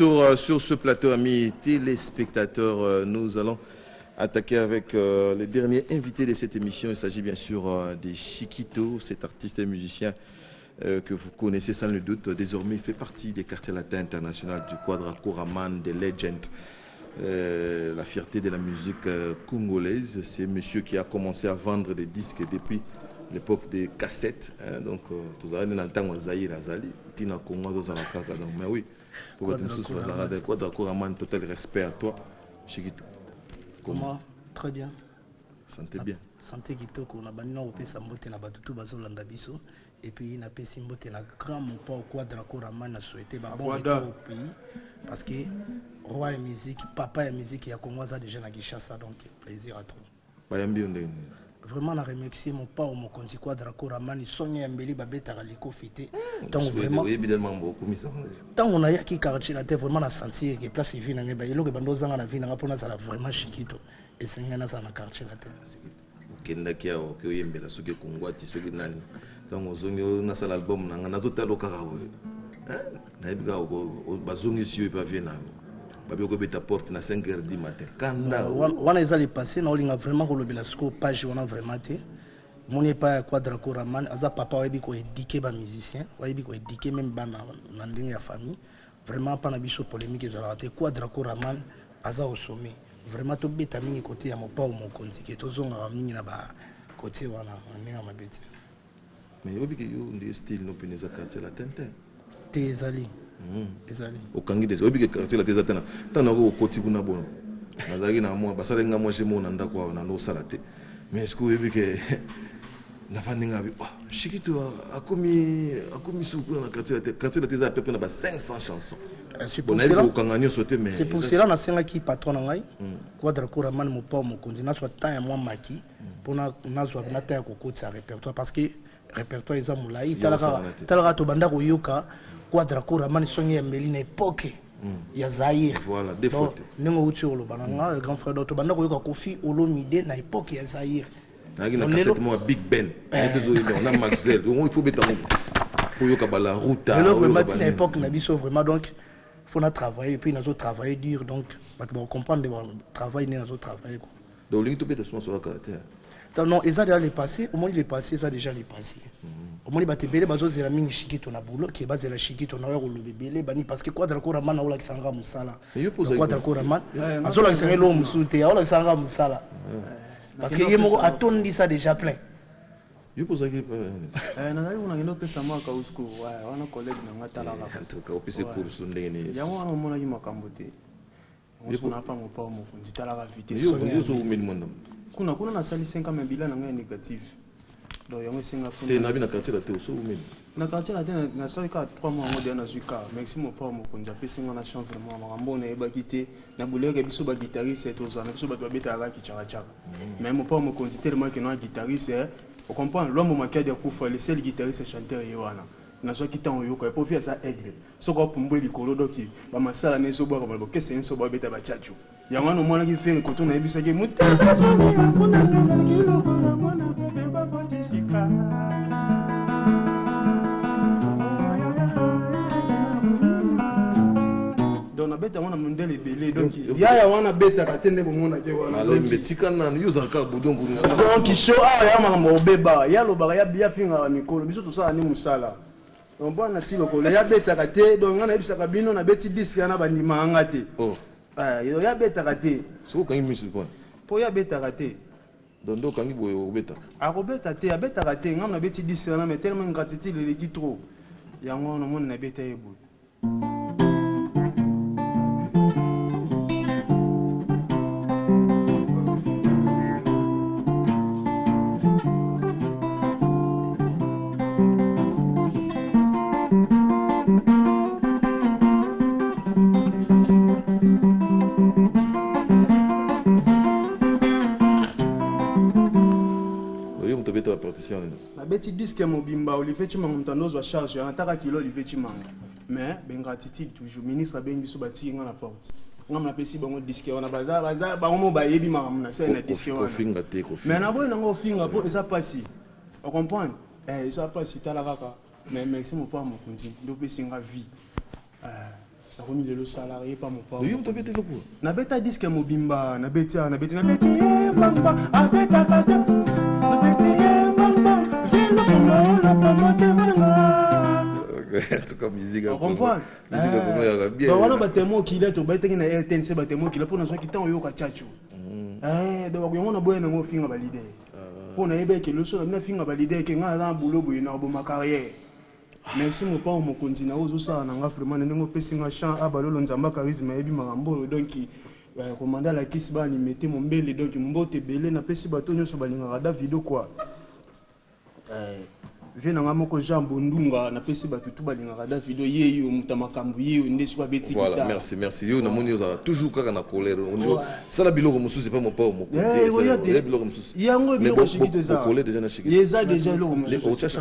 retour sur ce plateau, amis téléspectateurs. Nous allons attaquer avec les derniers invités de cette émission. Il s'agit bien sûr de Chiquito, cet artiste et musicien que vous connaissez sans le doute. Désormais, il fait partie des quartiers latins international du Quadra Koraman, des Legends. La fierté de la musique congolaise. C'est monsieur qui a commencé à vendre des disques depuis l'époque des cassettes. Donc, tous allez dans le temps où Zahir Azali, Tina Congo, dans la carte. Mais oui, pour que tu me sois Quadra Koraman, total respect à toi, Chiquito. Comment? Très bien. Santé bien. Santé kitoko na bani na opesa mbote na batutu bazolanda biso et puis na pesi mbote na grand mon pas au Quadra Koraman na souhaité ba bon retour au pays parce que roi et musique, papa et musique ya Congo ça déjà na Kinshasa donc plaisir à trop. Bayambi onde. Vraiment na remercier mon pas au mon konti Quadra Koraman sonya mbeli ba beta liko fité. Donc vraiment évidemment beaucoup mis ça. Tant on a ya ki quartier la terre vraiment na sentir que place vie na ngeba yelo ke bando zanga na vie na pona ça vraiment Chiquito et sengana ça na quartier la terre. Kenda kia okoyembela soki kongwati soki nani tango zongi na sala album nanga nazotalo kaka na ebika bazongi sio pa viena babi ko beta porte na 5h du matin kanda wana ezali passé na olinga vraiment ko lobela siko page wana vraiment te moni pa Quadra Koraman aza papa webi ko éduquer ba musicien webi ko éduquer même bana na ndenge ya famille vraiment pas na biso polémique ezala te Quadra Koraman aza au sommet. Vraiment tout bête mingi côté ya mopa ou mon konzi que tozonga mingi na ba côté wana ndinga mabete mais obi ke yo ndi style no pineza quartier la tente te ezali ezali okangi des obi ke quartier la tente na tana ko côté kuna bono nazaki na moi basala nga moi jemo na ndako na no salate mais est-ce que obi ke na fandinga bi Chiquito akomi suku na quartier la tente a peu na ba 500 chansons. C'est pour cela na senga ki patron ngai Quadra Koraman mo pa mo konzina soit temps ya moi maki pona nazwa na ta ko kotsa répertoire parce que répertoire eza mulai talaka to banda ko yoka Quadra Koraman songi ya Melina époque ya Zahir voilà des fautes nengo uti olo bananga grand frère to banda ko yoka Kofi Olomide na époque ya Zahir na cassette moi Big Ben on a Maxel on faut beta pour yoka bala route alors le matin à l'époque na biso vraiment donc faut travailler et puis nous travailler dur donc pour comprendre le travail nous travailler quoi donc l'ing to be sur le caractère non et ça déjà les passé au moins il est passé ça déjà les passé au moins ba tebele bazo zela mingi Chiquito na boulot qui base la Chiquito na ko lobebele bani parce que Quadra Koraman na ola kisanga musala Quadra Koraman azola kisanga lo musute ya ola kisanga musala parce que yemo atondi ça déjà plein. Yo pose que na ngona ngino pesa mwaka usiku wana collègue na ngata la en tout cas opise course ndenge ya wana mona ki makambo te on na pa mo pa mo fundi tala ka vitesse yo so umeli mondam kuna na sali 5 ans bila na ngai négatif donc yango singa te na bina quartier la te so umeli na quartier la te na sali ka 3 mois ngode na zuka maximum pa mo fundi pesa ngana chance vraiment makambo na eba kité na buleke biso ba guitariste to zo na biso ba beta ka ki chaka chaka mais mo pa mo fundi tellement que no guitariste. On comprend l'homme qui a des coups, les seuls guitaristes chanteurs Yohana. Na so kita on yoko pour faire ça aigle. So ko pumbo likolo doki ba masala ne so boka ba kese en so ba beta ba chachu. Ya wana mwana ki fait ko to na ebisa ke mutaka so ni akuna pesa kilo kwa mwana bebe ba potisika. Donc beta wana mundele belé donc ya wana beta katende ko mona ke wana. Alors mbetika na yuza ka budongo na. Donc show ya mama obeba ya lobaka ya bia finga mikolo biso to sala ni musala. On bwana ti lokolo ya beta kate donc ngana ebisa ka bino na beti disque na bandima anga te. Oh. Ya beta kate. So kan yimi sipon. Po ya beta kate. Dondo kan yibo obeta. A robeta te ya beta kate ngana beti disque na mais tellement ngratiti le ki trop. Yango no mona na beta yebo. La bête disque mobimba ou fait chimanga mtandozo wa charge anataka kilo fait chimanga mais bengratitude toujours ministre bengi so bati nga na porte ngam na pesi bango disque wana baza bango mo ba yebi mama na scène na disque wana finga te ko mais na boy nango finga po ça passe on comprend ça passe tala kaka mais merci mon pas mon continue do pesi nga vie nakomi lelo salarié pa mopa yo to bete lopo nabeta disque mobimba nabeti bamba abeta kate nabeti bamba en tout cas musique on comprend musique comme ya bien ba wana batemo kile to bateki na RTNC batemo kile pona so kitan yo ka chachu donc yo na boye na mo finga ba leader pona yebe ke lo so na finga ba leader ke nga na boulot boye na bo ma carrière merci mon père mon continent ozo ça na nga vraiment ndenge pesinga champ abalolo nzamba charisme yebi makambo donc commandant la kisi ba ni mettez mon belle donc mbote belé na pesi bato nyoso balinga da vidéo quoi viens na moko Jean Bondunga na pesi bato tout balinga da vidéo yeyo mutamakambu yeyo ndesi kwa beti voilà merci yo na moni oza toujours kaka na colère ça la biloko mususu pas mon père mon biloko mususu yango biloko shikito za colère déjà na shikito yeza déjà lo mususu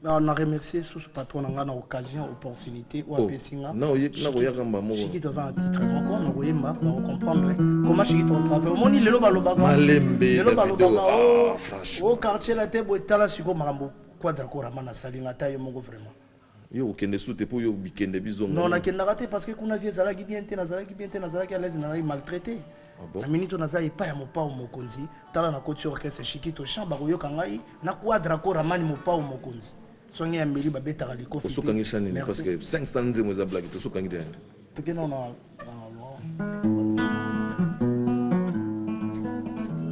on a remercié sous ce patron dans l'occasion, opportunité ou apesinga. Non, il y a un gamba mo. Chiki dans un titre. Encore on voyema, on comprendre comment chiki ton travail. Mon il le balo baga. Malembe. Le balo baga. Au quartier la tête boy tala siko marambo quadra koramana salinga taille mongo vraiment. Yo kende soute pour yo weekend bizongo. Non, na kenda raté parce que kuna vie zalaki bien te nazalaki à l'aise na maltraité. Na minute nazali pa ya mopa o mokonzi tala na côté orchestre Chikito chamba yo kangai na quadra koramani mopa o mokonzi. Sonia Meli babeta galiko fiti. Sokangisha nini parce que 500 nzemo za blague to sokangi de. Tokena na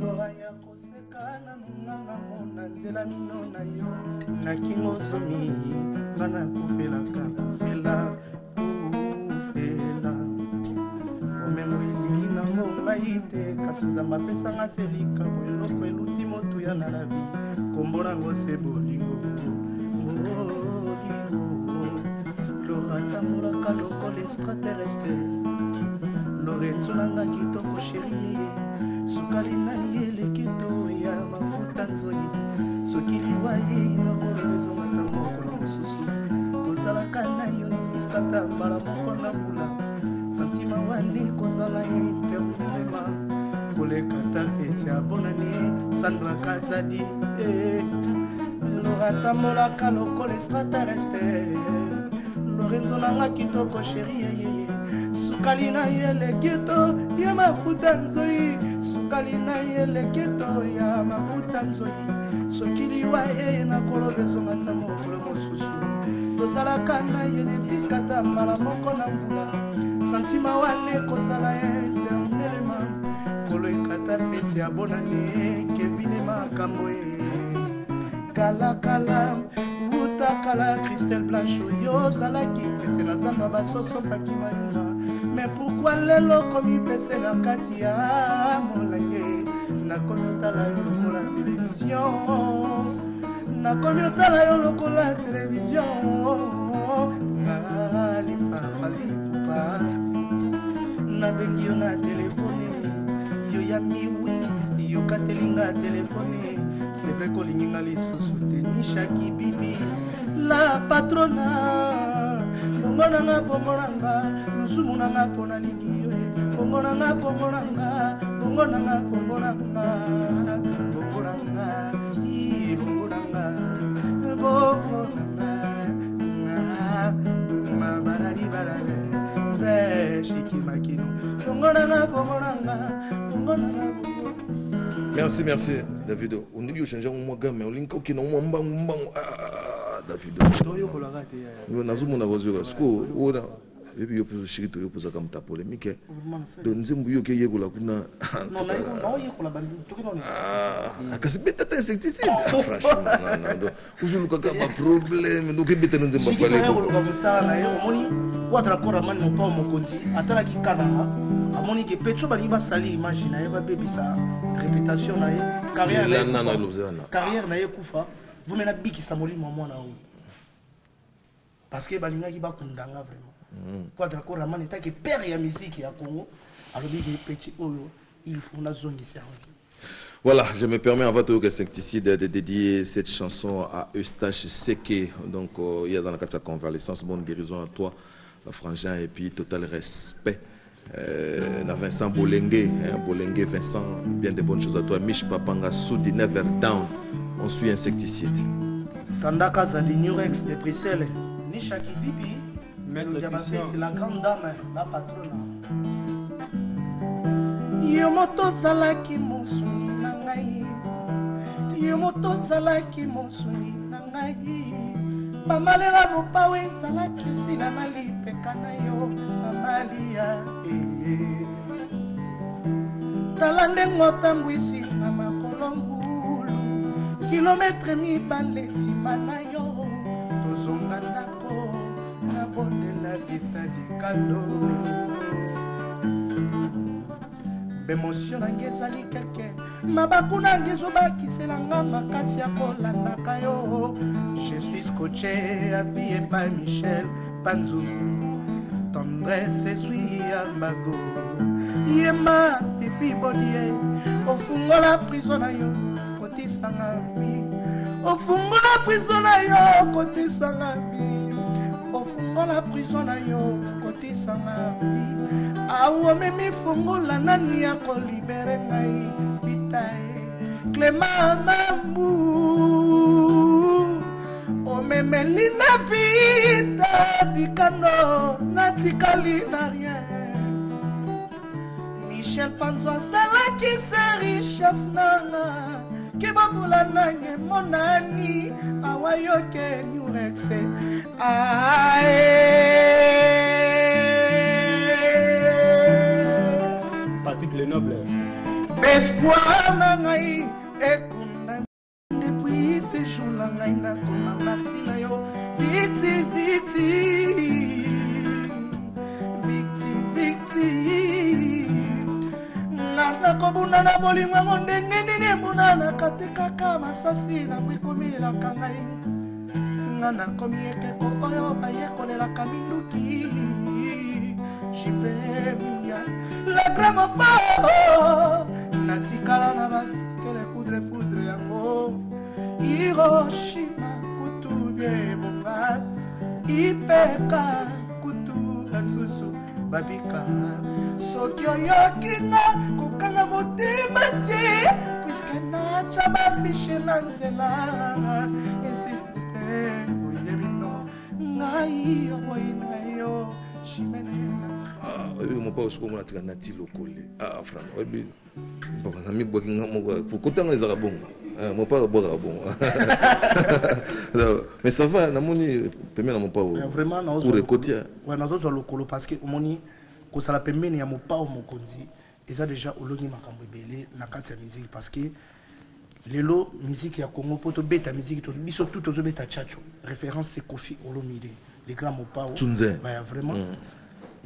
Loraya kosekana ngana mona nzela minona yo na kingo zomi ngana kufela kufela omemwili na ngoma ite kasinza mapesa ngaselika eloko eluti motu ya na la vie kombona ngo sebolingo Loratamolaka lokolo extraterrestre Lorenzo nanga kitoko chérie sukali na ye leketo ya mafuta nzoi soki liwa ye nakololezo mata mokolo mosusu tozalaka na yo nifiskata mbala moko na mvula santima wane kozala ye interminema kolekata feti ya bonane Sandra Kazadi Loratamolaka lokolo extraterrestre Lorenzo nanga kitoko chérie sukali na ye leketo ya mafuta nzoi sukali na ye leketo ya mafuta nzoi soki liwa ye nakolobezo ngata mokolo mosusu tozalaka na ye nefiskata mbala moko na mvula santima wane kozala ye internelema kolo ekata feti ya bonane kevine makambo ye kalakala utakala Christelle Blanche yo zalaki pese na zamba basoso paki mayunga mais pourquoi lelo komi pese na kati ya molange nakomi otala yo lokola télévision nakomi otala yo lokola télévision ngalifafalipa nabengi yo na telefone yo ya miwi yo katelinga telefone c'est vrai kolinginga lisusu te nishaki bibi la patrona bongonanga bongonanga lusumunanga pona lingi yo bongonanga bongonanga bongonanga bongonanga bongonanga bongonanga bongonanga mabarari barare be shikimakino bongonanga bongonanga bongonanga. Merci David. On a changé mon gamme, on l'a qui n'ont pas David. Nous n'avons pas besoin de ce qu'on a. Et puis, il y a des choses qui sont polémiques. Donc, nous avons eu des gens qui ont des insecticides. Franchement, nous avons un problème. Nous avons un problème. Amoni ke petro bali ba sali image na ye ba bebisa réputation na ye carrière na ye kufa vous mena biki samoli mwa na o parce que balinga ki ba kundanga vraiment quadra ko ramane ta ke père ya musique ya Congo alobi ke petit oyo il faut na zone ici. Voilà, je me permets avant tout insecticide de dédier cette chanson à Eustache Seke. Donc il y a dans la carte convalescence, bonne guérison à toi frangin et puis total respect. Vincent Bolengue, Bolengue Vincent, bien de bonnes choses à toi. Mich Papanga Soudi Never Down. On suit insecticide. Sandaka Zalinurex de Bruxelles. Nishaki Bibi. Christian. La grande dame, la patronne. Yomoto Zalaki Monsuni Nangai. Yomoto Zalaki Monsuni Nangai. Mamalera Mopawe Zalaki Sinanali Pekanayo. Mamalia. Talande Ngotambwisi Namakolongulu. Kilometre mi bale simanayo. Tozonga nako. Nabonde la vita di kalo. Bémotion ngezali quelqu'un mabakuna ngezoba kiselanga makasi ya kolandaka yo. Je suis scotché à vie et pas Michel Panzou. Tendresse esui almago yema fifi bodie ofungola prison na yo kotisanga vie. Ofungola prison na yo kotisanga vie. Ofungola prison na yo kotisanga vie. Awo memi fungola nani ya kolibere ngai vitae Clément Mamou o memeli na vita dikano natikali na rien. Michel Panzo azalaki se richesse nanga kibabula nange monani awayoke nyurexe Patrick Lenoble. Espoir nangai ekunda depuis ce jour nangai nakoma merci na yo viti nana kobuna na bolingo ndenge nini munana katekaka masasi na kwikomilaka ngai ngana komi ekeko oyo bayekolelaka minduki Chipemia, la grama pao, natikala na baskele foudre yango. Hiroshima kutubye bomba, Ipeka kutu asusu babika. Sokyo yokina kukanga motema te, puisque na chaba fiche nanzela. Esipe uyebino, ngai oinayo, Chimene. Mon père aussi comment tu as nati locale franc bon ami boki faut kotanga les arabons mon père boira bon mais ça va na moni pemena mon père vraiment pour écouter ouais nazo zo lokolo parce que moni ko sala pemena ya mon père mokonzi eza déjà olongi makambo ebele na kati ya musique parce que lelo musique ya Congo poto beta musique to biso tout to beta chacho référence c'est Kofi Olomide les grands Mopao bah vraiment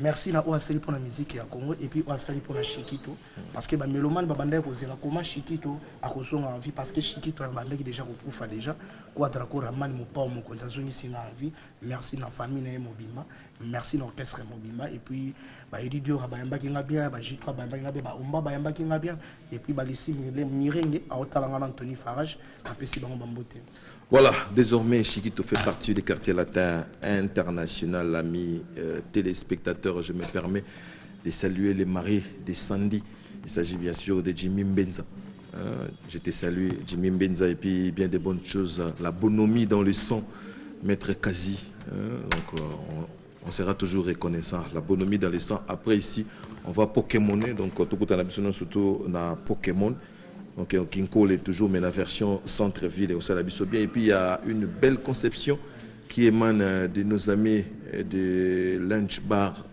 merci na oasali pour la musique ya Congo et puis oasali pour la Shikito parce que ba mélomane ba banda ko zela comment Shikito a kozonga envie parce que Shikito ba banda déjà ko proufa déjà Quadra ko Ramani Mopao mokonza zo ici na envie merci na famille na Mobima merci na orchestre Mobima et puis ba Edidio ba yamba kinga bien ba J3 ba yamba kinga bien ba Omba ba yamba kinga bien et puis ba lisi mirenge a otalanga Anthony Farage apesi bango bambote. Voilà, désormais Chiquito fait partie des quartiers latins international. Amis téléspectateurs, je me permets de saluer les maris de Sandy. Il s'agit bien sûr de Jimmy Mbenza. Je te salue Jimmy Mbenza et puis bien des bonnes choses. La bonhomie dans le sang, Maître Kazi. Donc on sera toujours reconnaissant. La bonhomie dans le sang. Après ici, on va Pokémoner. Donc tout le monde surtout na Pokémon. Donc Kinko est toujours mais la version centre-ville et au Salabiso bien. Et puis il y a une belle conception qui émane de nos amis de Lunch Bar,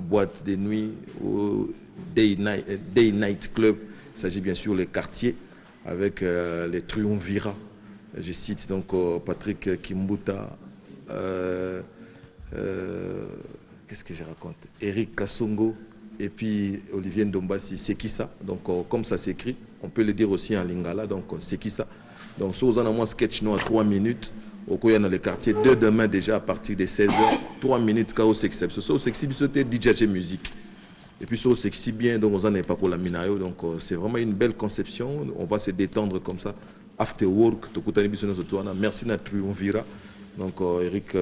boîte de nuit, au Day Night Club. Il s'agit bien sûr des quartiers avec les triumvirats. Je cite donc Patrick Kimbuta, qu'est-ce que je raconte, Eric Kassongo et puis Olivier Ndombasi. C'est qui ça? Donc comme ça s'écrit, on peut le dire aussi en lingala. Donc c'est qui ça? Donc si vous en avez un sketch nous à 3 minutes, au cours dans le quartier, dès demain déjà à partir de 16h, 3 minutes car au sexy. Ce sexy c'était DJ musique. Et puis ça sexy bien, donc on n'en est pas pour la minayo. Donc c'est vraiment une belle conception. On va se détendre comme ça. After work, merci na triumvira. Donc Eric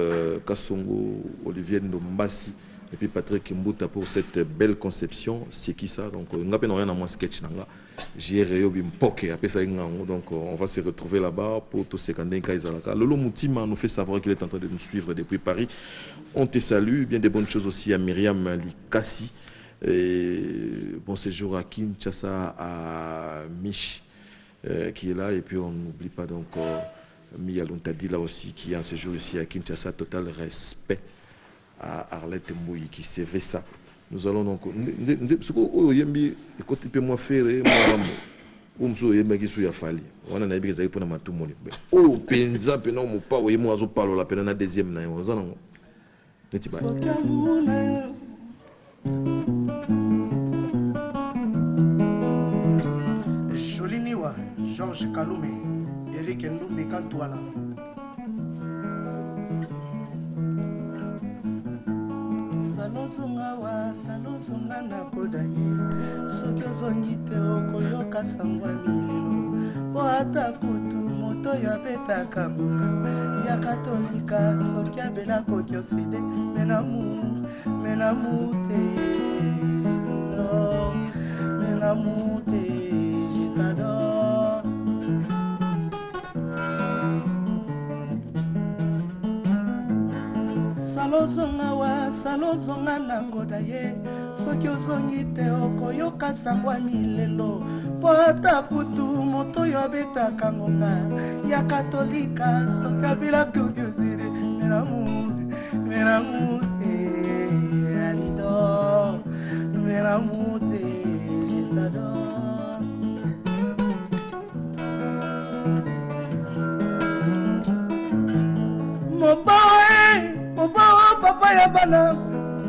Kassongo, Olivier Ndombasi, Et puis Patrick Mbouta pour cette belle conception. C'est qui ça? Donc, on n'a pas rien à moi sketch. J'ai réussi après ça. Donc, on va se retrouver là-bas pour tous ces candidats. Lolo Moutima nous fait savoir qu'il est en train de nous suivre depuis Paris. On te salue. Bien des bonnes choses aussi à Myriam Likassi. Et bon séjour à Kinshasa, à Mich qui est là. Et puis, on n'oublie pas donc Mia Luntadi là aussi qui est en séjour ici à Kinshasa. Total respect à Arlette Mbouyi qui savait ça. Nous allons donc. Ce que yembi écoute peu moi faire moi mso yemba qui sou ya fali. On a bien pour na tout monde. Oh penza pe non mo pa o yemo azo parlo la pena na deuxième na on zana. Neti ba. Joliniwa, Georges Kalume, Eric Ndoumbe Kantouala. Salozonga na kodaye soki ozongi te okoyoka sangwa milelo po ata kutu moto oyo abetaka ngonga ya katolika soki abela koki osede menamu te menamu te je t'adore. Salozonga na kodaye soki ozongi te okoyoka sangwa milelo po ata kutu moto oyo abetaka ngonga ya katolika soki abela koki osede menamu te alido menamu te je t'adore. Mobawa papa ya bana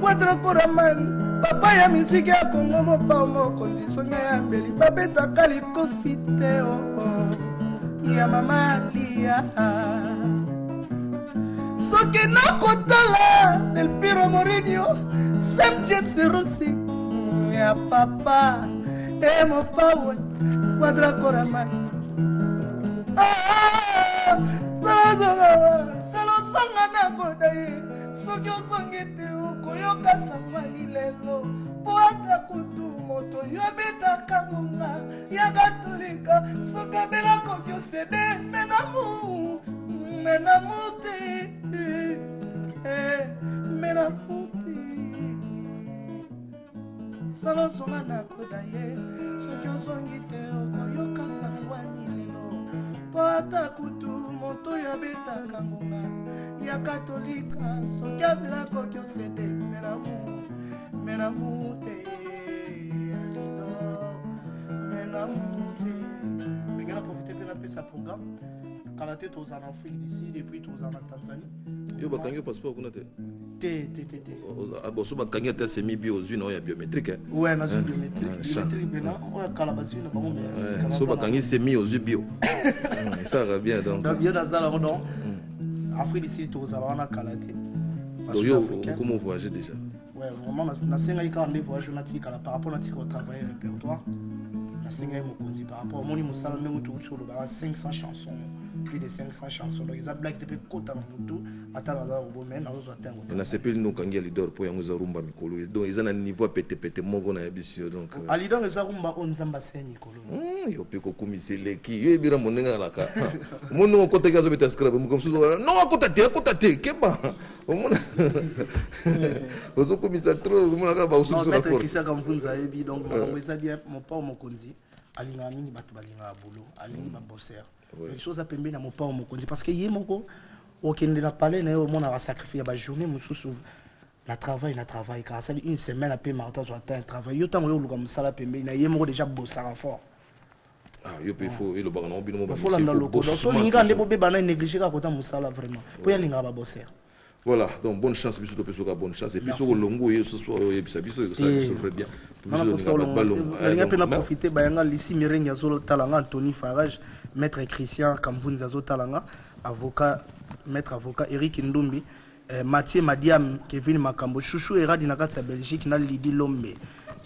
Wadra Koraman papa ya misiki ya Kongo mopa mokondi songa ya mbeli babeta kali kofite ya mama lia soki nakotala Del Piro Mourinho Sam James Rossi ya papa mopawa Wadra Koraman Salozonga na kodaye soki ozongi te okoyoka sangwa milelo po ata kutu moto oyo abetaka ngonga ya katolika soki abela koki osede menamu te menamu te. Salozonga na kodaye soki ozongi te okoyoka sangwa milelo po ata kutu moto oyo abetaka ngonga ya katolika soki abela koki osede menamu te mengana profite mpe napesa programme kala te toza na Afrique d'ici depuis toza na Tanzanie yo bakangi passeport kuna te boso bakangi ata semi bio ozwi na oyo ya biométrique ouais nazwi biométrique pena oyo kala bazwi na bango so bakangi semi ozwi bio ça va bien donc bio nazala donc Afrique d'ici tozala wana kala te comment voyager déjà ouais vraiment nasengai ka ande voyage na tikala par rapport na tika au travail répertoire nasengai mokonzi par rapport moni mosala mengo tout le 500 chansons plus de 500 chansons donc ils a black depuis kota na mutu ata na za bomen na zo atengo na sepeli no kangi leader po yango za rumba mikolo donc ils ana niveau pété moko na yebisio donc ali donc za rumba on nzamba se mikolo yo pe ko komisele ki yo bira monenga laka mono ko teka zo beta scrap mo komsu no ko tate keba omona ozo komisa trop omona ka ba usu sur la porte Christian Kamvunza yebi donc mo ça bien mon pa mokonzi alinga mingi batu balinga boulot alingi ba bosser les choses à pembe na mon pa mokonzi parce que yemoko okende na palais na yo mona va sacrifier ba journée mususu na travail car ça une semaine après martin soit un travail yo tango yo luka musala pembe na yemoko déjà bossara fort yo pe faut et le bagano bino ba faut la dans le donc so linga ndebo be bana négliger ka kota musala vraiment pour ya linga ba bosser. Voilà, donc bonne chance, bisous de personnes, bonne chance. Et puis sur le longo, ce soir, ça ferait bien. Il a pu profiter, ici, Mireille Yazolo Talanga, Anthony Farage, maître Christian Kamvunza Talanga, avocat, maître avocat Eric Ndoumbi, Mathieu Madiam, Kevin Makambo, Chouchou et Radinakat, Belgique, Lidi Lombe,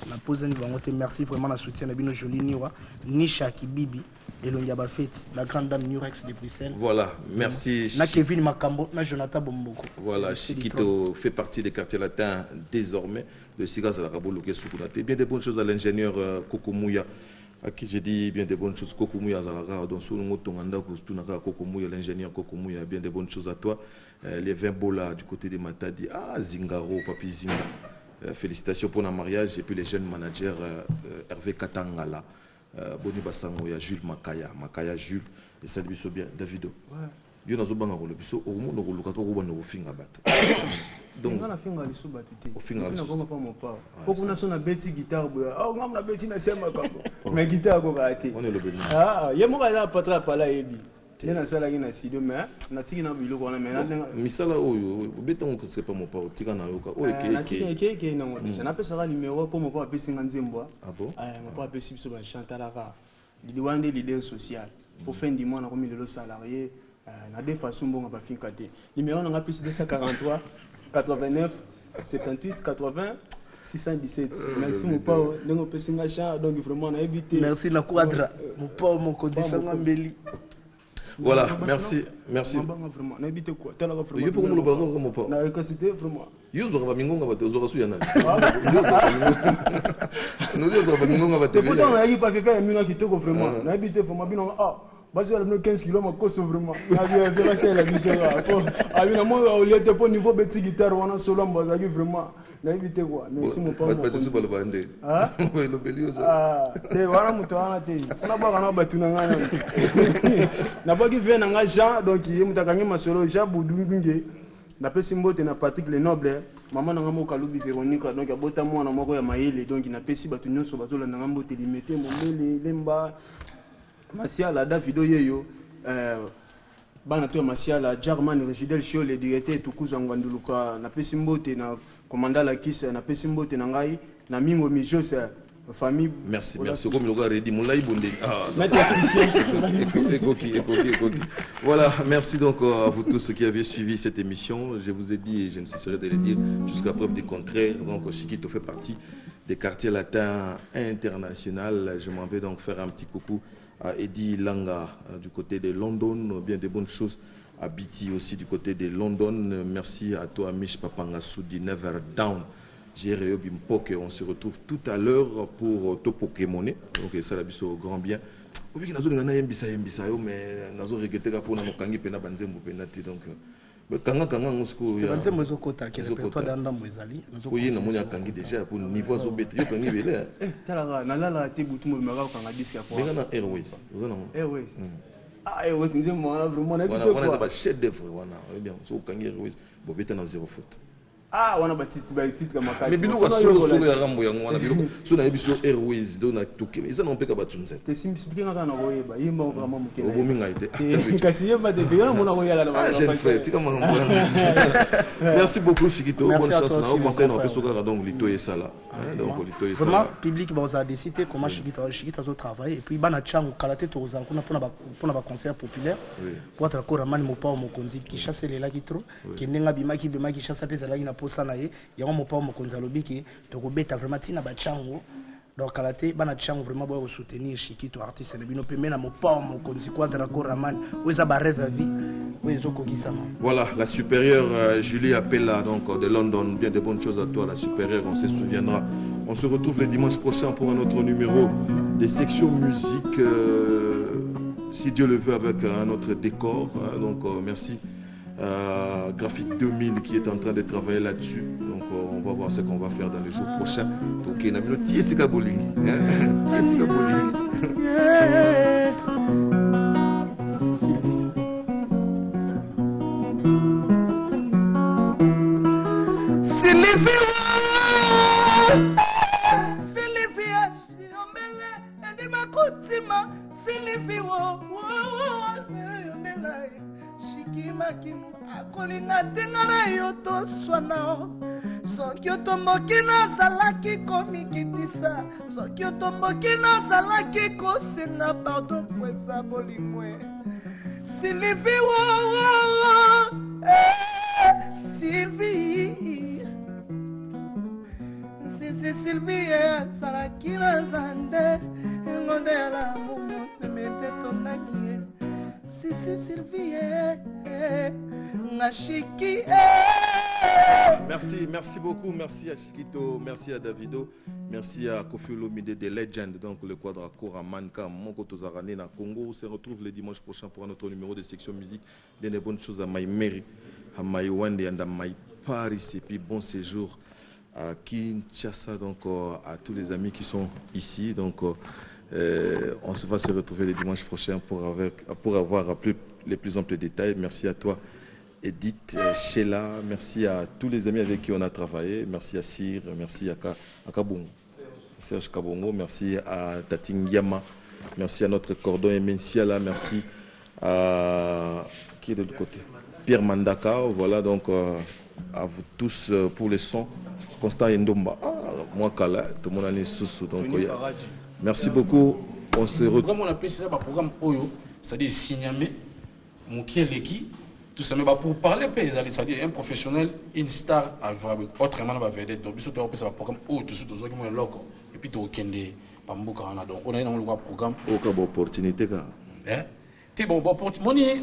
na pose merci vraiment na soutien na bino joli niwa Nisha Kibibi et l'Ondiaba Fête, la grande dame Nurex de Bruxelles. Voilà, merci. Na Kevin Makambo, na Jonathan Bomboko. Voilà, Chiquito fait partie des quartiers latins désormais. Le Sigas à la Rabolo Kesukunate. Bien des bonnes choses à l'ingénieur Kokomouya, à qui j'ai dit bien des bonnes choses. Kokomouya Zalaga, dans son mot Tonganda, Kokomouya, l'ingénieur Kokomouya, bien des bonnes choses à toi. Les 20 bolas du côté des Matadi. Ah, Zingaro, Papi Zinga. Félicitations pour le mariage. Et puis les jeunes managers Hervé Katangala. Boni Bassango, il y a Jules Makaya Jules, et ça lui soit bien, Davido. Il y a un peu de biso, au moins, nous avons un finger bateau. Donc, on a fait un finger bateau. On a fait un guitare, on a fait un mais guitare, on a été. On est le béni. Ah, il y a un peu de pala ebi. Il y a un salaire qui est studio, mais on a tiré un bilot qu'on a maintenant. Misala oyo, béton que c'est pas mon père, tika na yoka. Oh, ok. Non, je n'appelle ça numéro pour mon père appeler 50 mois. Ah bon? Mon père appelle sur le chantal là. Il doit des leaders sociaux. Pour fin du mois, on a remis le salarié. On a des façons bon on va finir caté. Numéro on a appelé 243 89 78 80 617. Merci mon père. Nous on peut s'engager donc vraiment on a évité. Merci na quadra. Mon père mon condition ngambeli. Voilà, merci. Merci. On a évité quoi? T'as la vraiment. Il pour nous le ballon comme mon père. Na capacité vraiment. Yus ba mingonga ba tezo rasu yana. Nous disons ba mingonga ba tezo. Pourtant on a eu pas faire mingonga qui toko vraiment. On a évité vraiment bino ah. Parce que nous 15 kg ma cosse vraiment. La vérité la mission là. Ah bien moi au lieu de pour niveau petit guitare on a solo mbazaki vraiment. Na évité quoi. Merci mon père. Pas de sous le bande. Ah. Oui le belio ça. Ah, te wana muto wana te. On ba kana batuna ngana. Na ba ki vient nga Jean donc il mutakangi masolo Jean Boudungunge. Na pesi mbote na Patrick Lenoble. Maman na ngamo kalubi Véronica donc abota mwana moko ya mayele donc na pesi batu nyonso bazola na ngambo te limité mon mele lemba. Masiala Davido yeyo bana to Masiala German Regidel Show le directeur tukuza nganduluka na pesimbote na commandant la kisa na pesimbote na ngai na mingo mijosa famille. Merci comme le gars dit mon laï bondé. Voilà, merci donc à vous tous qui avez suivi cette émission. Je vous ai dit et je ne cesserai de le dire jusqu'à preuve du contraire. Donc Chiquito fait partie des quartiers latins internationaux. Je m'en vais donc faire un petit coucou à Eddie Langa du côté de London, bien des bonnes choses à Biti aussi du côté de London. Merci à toi Mich Papanga Soudi Never Down. J'ai Bimpoke, on se retrouve tout à l'heure pour To Pokémon. Donc ça la bis au grand bien. Au vu que nous avons un mais nous avons regretté pour nous kangi pena banzembo penati donc kanga ngusko ya banzembo zokota qui répertoire d'andambo ezali. Oui na moni kangi déjà pour niveau zo betri kangi belé. Tala na la te butu mo maka kanga disque pour. Ngana Airways. Vous en avez Airways. Ah Airways nzembo vraiment na bito quoi. On a chef d'œuvre wana. Bien, so kangi Airways bo beta na zéro faute. Ah wana batiti kama kazi. Mais biluka solo ya rambo yango wana biluka. So na biso Airways do na tuke. Isa na mpeka batunze. Te simbi ngaka na koyeba. Yimba vraiment mukela. Obo minga ite. Kasi yeba de bien mona koyala na ba. Ah jeune frère, tika mama. Merci beaucoup Chiquito. Bonne chance na au conseil na peso kaka donc lito esala. Donc lito esala. Vraiment public ba za décider comment Chiquito zo travail et puis bana changu kalaté to za kuna pona ba concert populaire. Pour être encore ramani mopa mokonzi ki chasser les laki trop. Ki nenga bimaki chasser pesa laki na posa na ye yango mopa mokonzi alobiki to ko beta vraiment tina ba changu. Donc kalaté bana changu vraiment ba soutenir Chiquito artiste le bino pemena mopa mokonzi quadra ko ramani weza ba rêve à vie. Voilà, la supérieure Julie Appella donc de London, bien de bonnes choses à toi la supérieure, on se souviendra. On se retrouve le dimanche prochain pour un autre numéro des sections musique, si Dieu le veut, avec un autre décor. Donc merci Graphique 2000 qui est en train de travailler là-dessus. Donc on va voir ce qu'on va faire dans les jours prochains. Donc il y a un petit Sika Bolingi. Sylvia, Yombele, and Makutima, Sylvia, Yombele, Shikimaki, Akolina, Tingana, Yoto, Swana, Sokyoto Mokina, Salaki, Komikitisa, Sokyoto Mokina, Salaki, Kosina, pardon, Kweza Bolimwe, Sylvia, Sylvie. Sylvie azalaki na zande ngonde ya lamumu temete tonaki Sisi Sylvie ngashiki Merci beaucoup, merci à Chiquito, merci à Davido, merci à Kofi Olomide de Legend, donc le quadre Koraman Kam, Monko Tozarane na Congo. On se retrouve le dimanche prochain pour un autre numéro de section musique. Bien des bonnes choses à Maïmeri, à Maïwande et à Maï Paris, et puis bon séjour à Kinshasa, donc à tous les amis qui sont ici. Donc on se va se retrouver le dimanche prochain pour avoir les plus amples détails. Merci à toi, Edith, Sheila, merci à tous les amis avec qui on a travaillé, merci à Cyr, merci à Kabongo, Serge Kabongo, merci à Tating Yama, merci à notre cordon Emenciala, merci à qui est de l'autre côté, Pierre Mandaka, voilà donc à vous tous pour les sons, Constant Ndomba, moi Kala, tout le monde est sous donc merci beaucoup, on se retrouve. Comme on appelle ça, le programme Oyo, c'est-à-dire Signamé, Moukieleki. Tout ça, mais pour parler, c'est-à-dire un professionnel, une star, autrement, on va vedette. Donc, c'est un programme où tout ce qui est local. Et puis, tu as un donc, on a un programme. Aucune opportunité. C'est bon, pour tout le monde, il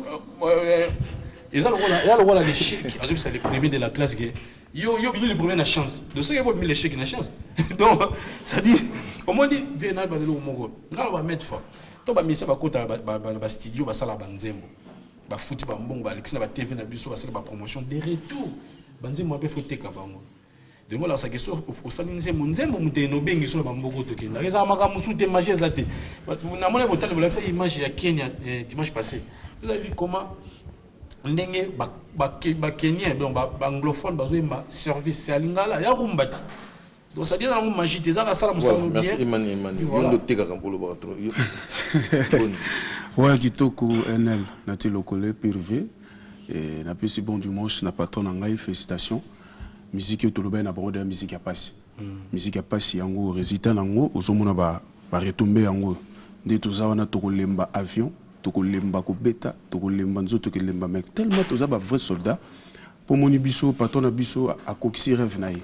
y a le rôle de l'échec. C'est les premiers de la classe. Il y a le premier de la chance. Donc, c'est qu'il y a l'échec et la chance. Donc, ça dit, au moins, il y a un va mettre fort. Donc, il y a un studio, il y a un ba fouti ba mbongo ba Alexis na ba TV na biso ba sala ba promotion de retour banze mo pe foté ka bango de mo la sa question au salinze mo nzembo muteno bengi so ba mboko to kenda reza maka musute magie za te na mona botale bolakisa image ya Kenya dimanche passé vous avez vu comment ndenge ba Kenyan donc ba anglophone bazo yemba service ya lingala ya rumbati donc ça dit dans mon magie des arts ça la musala bien merci Imani yondo teka kampolo ba trop Ouais, Kitoko NL, Nati Lokole, privé. Et n'a pas si bon dimanche, n'a pas ton anglais, félicitations. Musique au Toloba, n'a pas de musique à passer. Musique à passer, en gros, résident en gros, aux hommes va retomber en gros. Dès tout ça, on a tout lemba avion, tout lemba kobeta, tout lemba nzo, tout lemba mec. Tellement tout ça, va vrai soldat. Pour mon ibiso, patron abiso, à coxi rêve naï.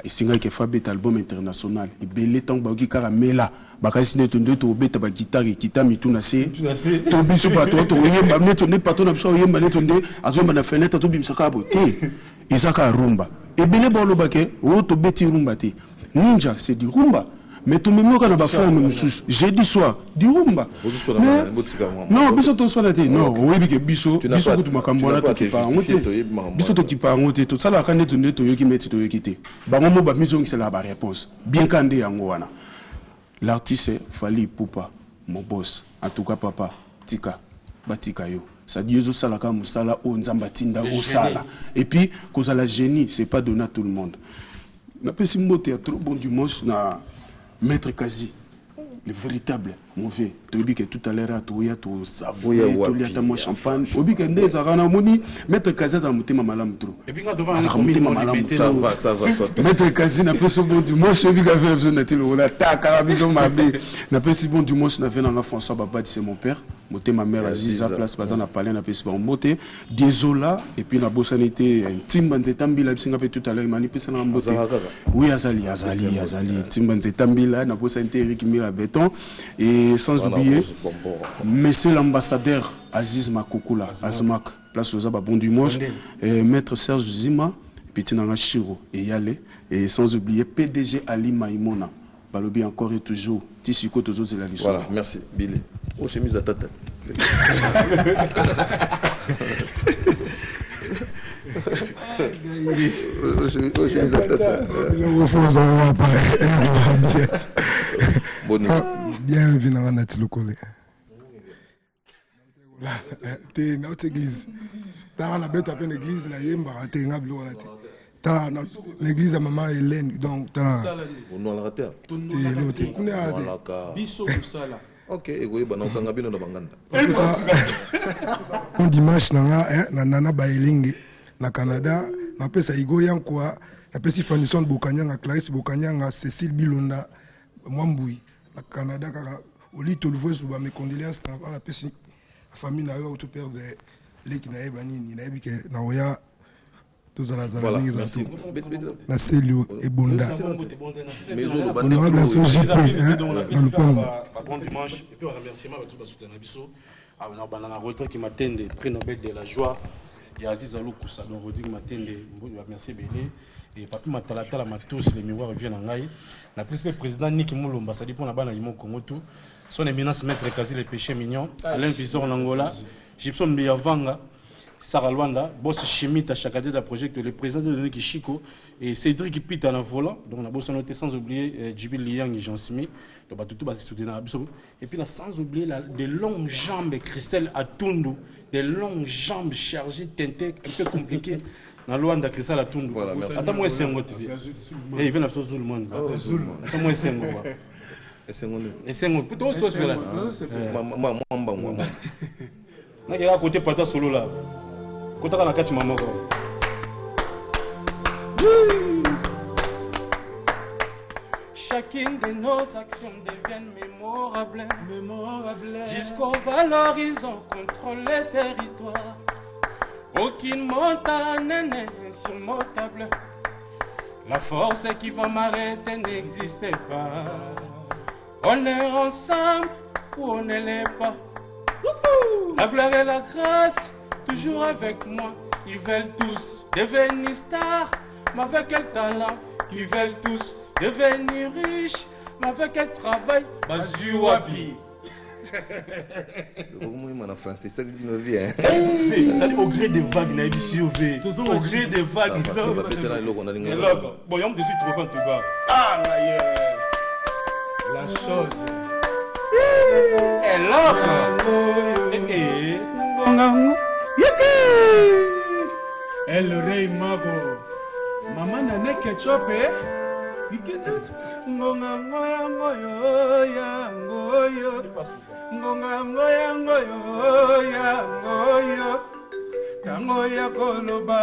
Et c'est un qui fait album international. Et belé tant que qui caramela. Bakasi ne tonde to beta ba guitare kitami tuna se to biso pato to yemba ne tonde pato na biso yemba ne tonde azomba na fenêtre to bimsaka bo ezaka rumba et belé bolo bake o to beti rumba te ninja c'est du rumba mais to memo kana ba forme mususu jeudi soir du rumba non biso to soir te non oyebi ke biso kutu makambo na to kipa ngote biso to kipa ngote to sala kana tonde to yoki meti to yoki te ba momo ba miso ngisela ba réponse bien kande yango wana. L'artiste est Fali Poupa, mon boss. En tout cas, papa, Tika, Batika yo. Ça dit, yo salaka musala, o nzambatinda, o sala. Et puis, cause à la génie, c'est pas donné à tout le monde. Na pesi mbote a trop bon dimanche na Maître Kazi, le véritable mauvais. Tu dis que tout à l'heure, tu as tout savoué, tu as tout champagne. Tu dis que des arana moni, Maître Kazi a monté ma malam trop. Et puis quand tu vas en ça va. Maître Kazi n'a pas si bon dimanche, je dis que je n'ai pas on a ta carabine ma bé. N'a pas si bon dimanche, n'a fait dans François Babadi, c'est mon père. Monté ma mère Aziza place bazan a parlé n'a pas si bon monté. Désolé et puis la bosse était Timbanze Tambila singa fait tout à l'heure mani pesa na monté. Oui Azali Timbanze Tambila n'a bosse était Eric Mira béton et sans oublier monsieur l'ambassadeur Aziz Makokula Azmak place aux aba bon dimanche et maître Serge Zima petit nanga Chiro et Yale et sans oublier PDG Ali Maïmona balobi encore et toujours tisiko tozo de la mission. Voilà, merci Billy. Oh, chemise à tata. Chemise à tata. Bienvenue dans Nati Lokole. T'es dans l'église. T'as la bête à peine l'église, la yemba, t'es un gablo. T'as l'église à maman Hélène, donc t'as. On a la raté. T'es biso sala. Ok, et oui, bah non, quand on a dans Banganda. On dimanche na nana baelingi na Canada, na pesa igo yankwa, na pesa Fanison Bokanyanga, Clarisse Bokanyanga, Cécile Bilonda, Mwambui na Canada kaka oli to le voice ba mes condoléances na pesa famille na yo to perdre leki na ebani ni na ebike na oya tozala zala Voilà, mingi merci. na seli ebonda Mais eux, honorable aso JP dans le Congo. Bon dimanche. Et puis, un remerciement à tous les soutiens. On a un retrait qui m'attend, prix Nobel de la joie. Il y a Aziz Alou Koussa, donc on dit que m'attend, merci Béné. Et Papi Matalata, la Matos, les miroirs reviennent en Aïe. La président Niki Moulomba, ça dit pour la banane, il manque Congo tout. Son éminence maître Kazi, les péchés mignons. Alain Visor en Angola. Gibson Biavanga. Sarah Luanda, boss chimite à chaque année de projet, le président de Niki Chico et Cédric Pita en volant. Donc, on a bossé noté sans oublier Djibil Liang et Jean Simi. Donc, tout basé sur et puis, sans oublier des longues jambes, Christelle Atundu, des longues jambes chargées, teintées, un peu compliquées. Dans Luanda, Christelle Atundu. Voilà, merci. Attends, moi, c'est un autre. Et il vient absolument tout le monde. Attends, moi, c'est un autre. Et c'est mon. Et c'est un autre. Plutôt, c'est là. Moi. Il y a un côté pata solo là. Côté dans la carte maman. Chacune de nos actions devient mémorable. Jusqu'au valorisant contre les territoires. Aucune montagne n'est insurmontable. La force qui va m'arrêter n'existe pas. On est ensemble ou on ne l'est pas. La gloire et la grâce, toujours avec moi. Ils veulent tous devenir stars, mais avec quel talent. Ils veulent tous devenir riches, mais avec quel travail. Bazuabi. En français, ça dit nos vies. Ça dit au gré des vagues, n'a ici au gré des vagues. Bon, il y a un dessus trop en tout cas. Ah, La chose. Et là, El Rey Mago. Mama nane kechope. Ngonga ngoya ngoyo ya ngoyo. Ngonga ngoya ngoyo ya ngoyo. Tango ya koloba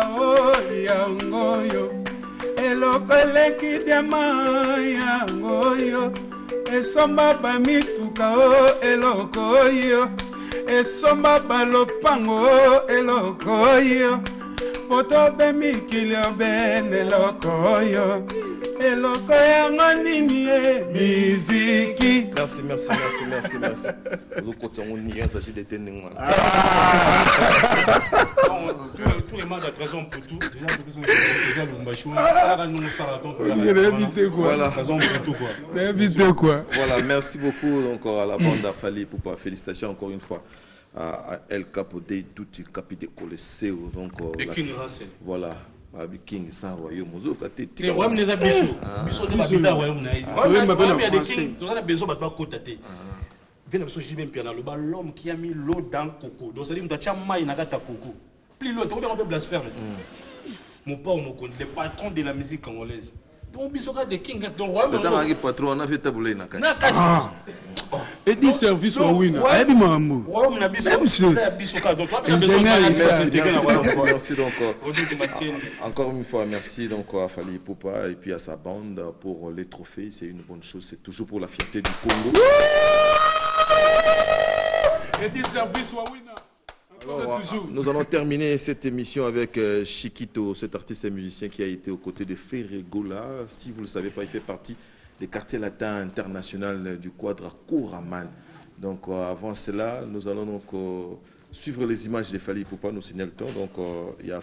ya ngoyo. Eloko eleki diama ya ngoyo. Esomba bamituka o eloko yo. Esomba balopango o eloko yo. Poto bemikili obene eloko yo. Eloko yango nini e miziki. Merci. Il s'agit de tenir. Tous les membres de la raison pour tout. Déjà, le Mbachou, ça nous Voilà. Voilà, merci beaucoup donc, à la bande d'Afali Poupa. Félicitations encore une fois à El Capodé, tout le capitaine Colosséo. Donc, voilà. King sans royaume. Les royaumes des abysses. Bisous de royaume. Il y a des kings. Nous avons besoin de côté. L'homme qui a mis l'eau dans le coco. Donc, ça dit que tu as mis dans le coco. Plus l'eau, tu as un blasphème. Mon père, le patron de la musique congolaise. Donc, bisous des kings. Donc, royaume. Le patron, on a fait tabouler. Et dit service au win. Aïbi Mamou. Merci donc. Encore une fois, merci donc à Fali Poupa et puis à sa bande pour les trophées. C'est une bonne chose. C'est toujours pour la fierté du Congo. Et dit service au win. Alors, nous allons terminer cette émission avec Chiquito, cet artiste et musicien qui a été aux côtés de Ferregola. Si vous ne le savez pas, il fait partie des quartiers latins international du quadra Kouraman. Donc avant cela, nous allons donc suivre les images de Fali Poupa, nous signale-t-on. Donc il y a